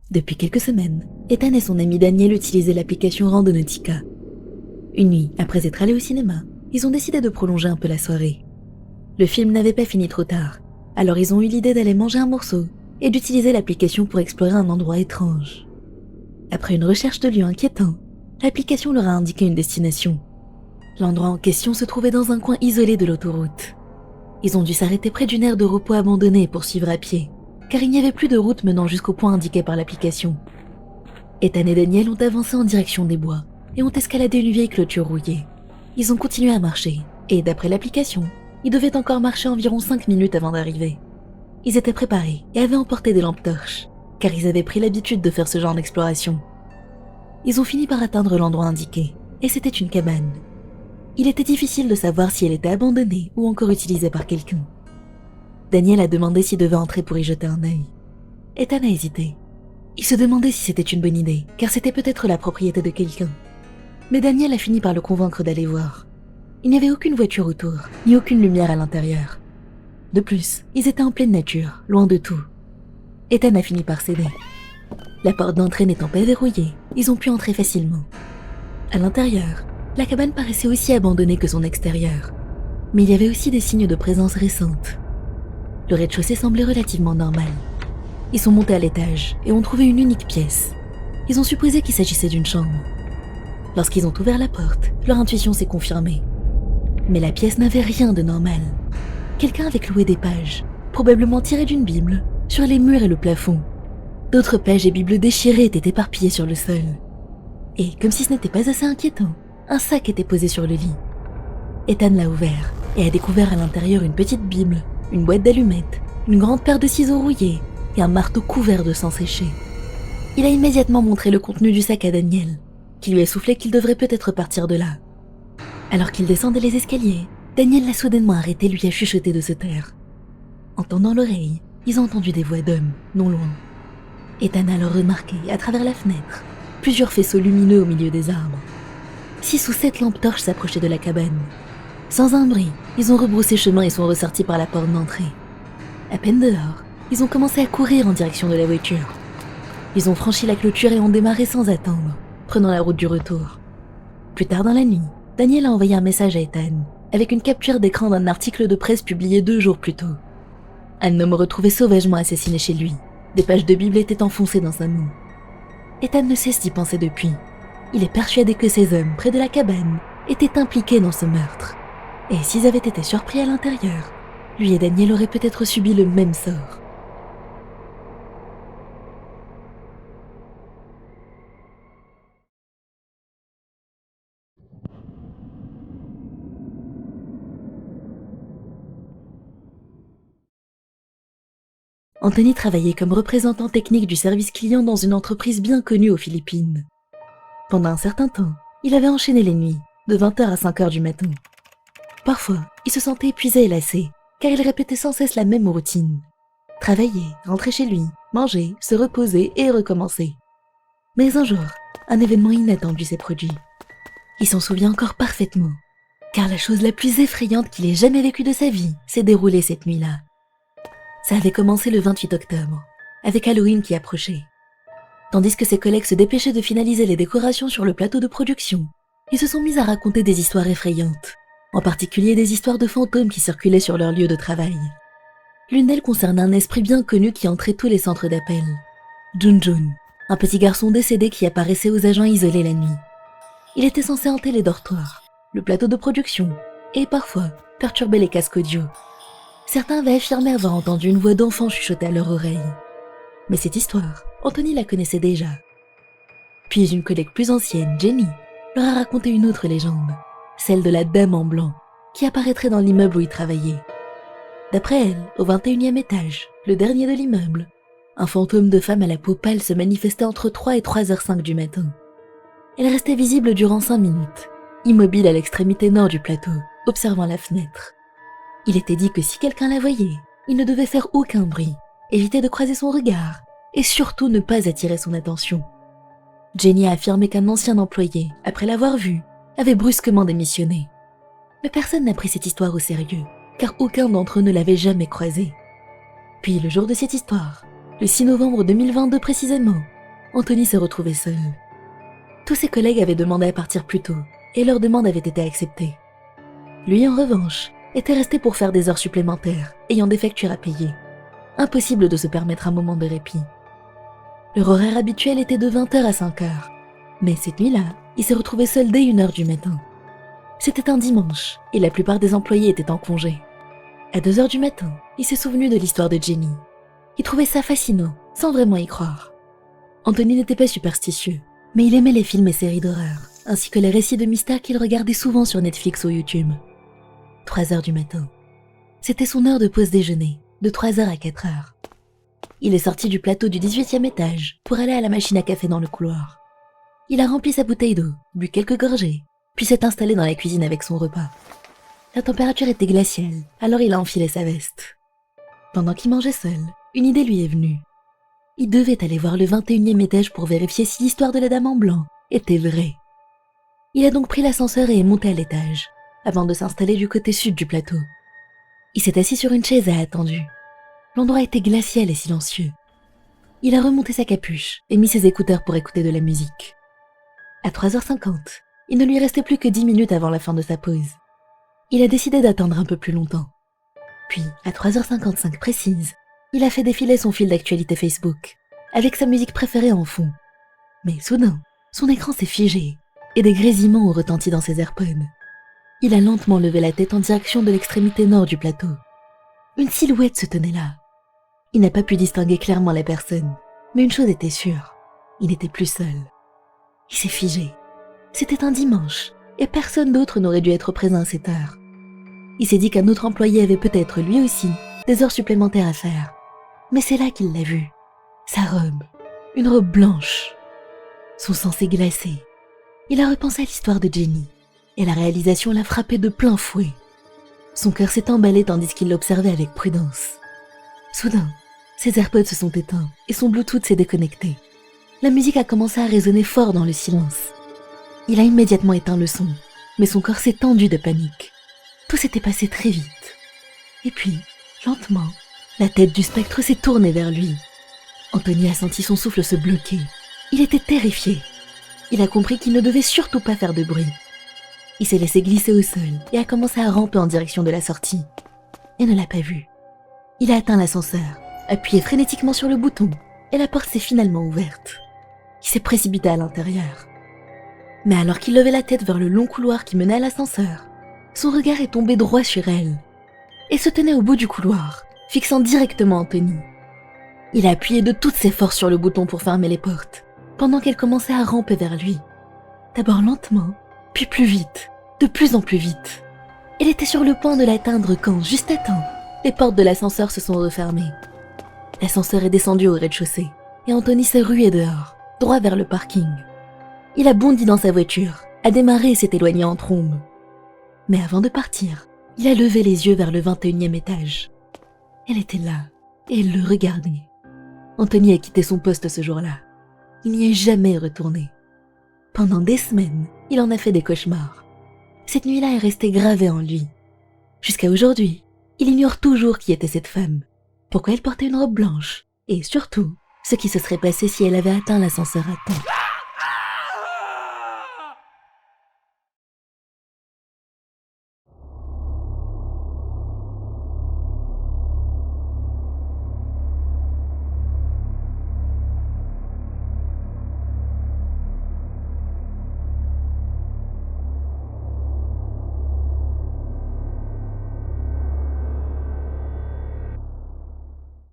Depuis quelques semaines, Ethan et son ami Daniel utilisaient l'application Randonautica. Une nuit, après être allés au cinéma, ils ont décidé de prolonger un peu la soirée. Le film n'avait pas fini trop tard, alors ils ont eu l'idée d'aller manger un morceau et d'utiliser l'application pour explorer un endroit étrange. Après une recherche de lieux inquiétants, l'application leur a indiqué une destination. L'endroit en question se trouvait dans un coin isolé de l'autoroute. Ils ont dû s'arrêter près d'une aire de repos abandonnée pour suivre à pied, car il n'y avait plus de route menant jusqu'au point indiqué par l'application. Ethan et Daniel ont avancé en direction des bois et ont escaladé une vieille clôture rouillée. Ils ont continué à marcher, et d'après l'application, ils devaient encore marcher environ 5 minutes avant d'arriver. Ils étaient préparés et avaient emporté des lampes torches, car ils avaient pris l'habitude de faire ce genre d'exploration. Ils ont fini par atteindre l'endroit indiqué, et c'était une cabane. Il était difficile de savoir si elle était abandonnée ou encore utilisée par quelqu'un. Daniel a demandé s'il devait entrer pour y jeter un œil. Ethan a hésité. Il se demandait si c'était une bonne idée, car c'était peut-être la propriété de quelqu'un. Mais Daniel a fini par le convaincre d'aller voir. Il n'y avait aucune voiture autour, ni aucune lumière à l'intérieur. De plus, ils étaient en pleine nature, loin de tout. Ethan a fini par céder. La porte d'entrée n'étant pas verrouillée, ils ont pu entrer facilement. À l'intérieur, la cabane paraissait aussi abandonnée que son extérieur. Mais il y avait aussi des signes de présence récente. Le rez-de-chaussée semblait relativement normal. Ils sont montés à l'étage et ont trouvé une unique pièce. Ils ont supposé qu'il s'agissait d'une chambre. Lorsqu'ils ont ouvert la porte, leur intuition s'est confirmée. Mais la pièce n'avait rien de normal. Quelqu'un avait cloué des pages, probablement tirées d'une Bible, sur les murs et le plafond. D'autres pages et Bibles déchirées étaient éparpillées sur le sol. Et, comme si ce n'était pas assez inquiétant, un sac était posé sur le lit. Ethan l'a ouvert et a découvert à l'intérieur une petite Bible, une boîte d'allumettes, une grande paire de ciseaux rouillés et un marteau couvert de sang séché. Il a immédiatement montré le contenu du sac à Daniel, qui lui a soufflé qu'il devrait peut-être partir de là. Alors qu'il descendait les escaliers, Daniel l'a soudainement arrêté et lui a chuchoté de se taire. En tendant l'oreille, ils ont entendu des voix d'hommes, non loin. Ethan a alors remarqué, à travers la fenêtre, plusieurs faisceaux lumineux au milieu des arbres. 6 ou 7 lampes torches s'approchaient de la cabane. Sans un bruit, ils ont rebroussé chemin et sont ressortis par la porte d'entrée. À peine dehors, ils ont commencé à courir en direction de la voiture. Ils ont franchi la clôture et ont démarré sans attendre, prenant la route du retour. Plus tard dans la nuit, Daniel a envoyé un message à Ethan, avec une capture d'écran d'un article de presse publié 2 jours plus tôt. Un homme retrouvé sauvagement assassiné chez lui. Des pages de Bible étaient enfoncées dans sa main. Ethan ne cesse d'y penser depuis. Il est persuadé que ces hommes, près de la cabane, étaient impliqués dans ce meurtre. Et s'ils avaient été surpris à l'intérieur, lui et Daniel auraient peut-être subi le même sort. Anthony travaillait comme représentant technique du service client dans une entreprise bien connue aux Philippines. Pendant un certain temps, il avait enchaîné les nuits, de 20h à 5h du matin. Parfois, il se sentait épuisé et lassé, car il répétait sans cesse la même routine. Travailler, rentrer chez lui, manger, se reposer et recommencer. Mais un jour, un événement inattendu s'est produit. Il s'en souvient encore parfaitement, car la chose la plus effrayante qu'il ait jamais vécue de sa vie s'est déroulée cette nuit-là. Ça avait commencé le 28 octobre, avec Halloween qui approchait. Tandis que ses collègues se dépêchaient de finaliser les décorations sur le plateau de production, ils se sont mis à raconter des histoires effrayantes, en particulier des histoires de fantômes qui circulaient sur leur lieu de travail. L'une d'elles concerne un esprit bien connu qui entrait tous les centres d'appel. Junjun, un petit garçon décédé qui apparaissait aux agents isolés la nuit. Il était censé hanter les dortoirs, le plateau de production, et parfois perturber les casques audio. Certains avaient affirmé avoir entendu une voix d'enfant chuchoter à leur oreille. Mais cette histoire, Anthony la connaissait déjà. Puis une collègue plus ancienne, Jenny, leur a raconté une autre légende, celle de la dame en blanc, qui apparaîtrait dans l'immeuble où ils travaillaient. D'après elle, au 21e étage, le dernier de l'immeuble, un fantôme de femme à la peau pâle se manifestait entre 3 et 3h05 du matin. Elle restait visible durant 5 minutes, immobile à l'extrémité nord du plateau, observant la fenêtre. Il était dit que si quelqu'un la voyait, il ne devait faire aucun bruit, éviter de croiser son regard, et surtout ne pas attirer son attention. Jenny a affirmé qu'un ancien employé, après l'avoir vue, avait brusquement démissionné. Mais personne n'a pris cette histoire au sérieux, car aucun d'entre eux ne l'avait jamais croisée. Puis le jour de cette histoire, le 6 novembre 2022 précisément, Anthony se retrouvait seul. Tous ses collègues avaient demandé à partir plus tôt, et leur demande avait été acceptée. Lui, en revanche, était resté pour faire des heures supplémentaires, ayant des factures à payer. Impossible de se permettre un moment de répit. Leur horaire habituel était de 20h à 5h, mais cette nuit-là, il s'est retrouvé seul dès 1h du matin. C'était un dimanche, et la plupart des employés étaient en congé. À 2h du matin, il s'est souvenu de l'histoire de Jenny. Il trouvait ça fascinant, sans vraiment y croire. Anthony n'était pas superstitieux, mais il aimait les films et séries d'horreur, ainsi que les récits de mystères qu'il regardait souvent sur Netflix ou YouTube. 3h du matin. C'était son heure de pause déjeuner, de 3h à 4h. Il est sorti du plateau du 18e étage pour aller à la machine à café dans le couloir. Il a rempli sa bouteille d'eau, bu quelques gorgées, puis s'est installé dans la cuisine avec son repas. La température était glaciale, alors il a enfilé sa veste. Pendant qu'il mangeait seul, une idée lui est venue. Il devait aller voir le 21e étage pour vérifier si l'histoire de la dame en blanc était vraie. Il a donc pris l'ascenseur et est monté à l'étage, avant de s'installer du côté sud du plateau. Il s'est assis sur une chaise et a attendu. L'endroit était glacial et silencieux. Il a remonté sa capuche et mis ses écouteurs pour écouter de la musique. À 3h50, il ne lui restait plus que 10 minutes avant la fin de sa pause. Il a décidé d'attendre un peu plus longtemps. Puis, à 3h55 précise, il a fait défiler son fil d'actualité Facebook, avec sa musique préférée en fond. Mais soudain, son écran s'est figé, et des grésillements ont retenti dans ses AirPods. Il a lentement levé la tête en direction de l'extrémité nord du plateau. Une silhouette se tenait là. Il n'a pas pu distinguer clairement la personne, mais une chose était sûre, il n'était plus seul. Il s'est figé. C'était un dimanche, et personne d'autre n'aurait dû être présent à cette heure. Il s'est dit qu'un autre employé avait peut-être, lui aussi, des heures supplémentaires à faire. Mais c'est là qu'il l'a vue. Sa robe. Une robe blanche. Son sang s'est glacé. Il a repensé à l'histoire de Jenny, et la réalisation l'a frappé de plein fouet. Son cœur s'est emballé tandis qu'il l'observait avec prudence. Soudain, ses AirPods se sont éteints, et son Bluetooth s'est déconnecté. La musique a commencé à résonner fort dans le silence. Il a immédiatement éteint le son, mais son corps s'est tendu de panique. Tout s'était passé très vite. Et puis, lentement, la tête du spectre s'est tournée vers lui. Anthony a senti son souffle se bloquer. Il était terrifié. Il a compris qu'il ne devait surtout pas faire de bruit. Il s'est laissé glisser au sol et a commencé à ramper en direction de la sortie. Et ne l'a pas vu. Il a atteint l'ascenseur, appuyé frénétiquement sur le bouton, et la porte s'est finalement ouverte. Il s'est précipité à l'intérieur. Mais alors qu'il levait la tête vers le long couloir qui menait à l'ascenseur, son regard est tombé droit sur elle, et se tenait au bout du couloir, fixant directement Anthony. Il a appuyé de toutes ses forces sur le bouton pour fermer les portes, pendant qu'elle commençait à ramper vers lui. D'abord lentement, puis plus vite, de plus en plus vite. Elle était sur le point de l'atteindre quand, juste à temps, les portes de l'ascenseur se sont refermées. L'ascenseur est descendu au rez-de-chaussée, et Anthony s'est rué dehors, droit vers le parking. Il a bondi dans sa voiture, a démarré et s'est éloigné en trombe. Mais avant de partir, il a levé les yeux vers le 21e étage. Elle était là, et elle le regardait. Anthony a quitté son poste ce jour-là. Il n'y est jamais retourné. Pendant des semaines, il en a fait des cauchemars. Cette nuit-là est restée gravée en lui. Jusqu'à aujourd'hui, il ignore toujours qui était cette femme, pourquoi elle portait une robe blanche, et surtout, ce qui se serait passé si elle avait atteint l'ascenseur à temps.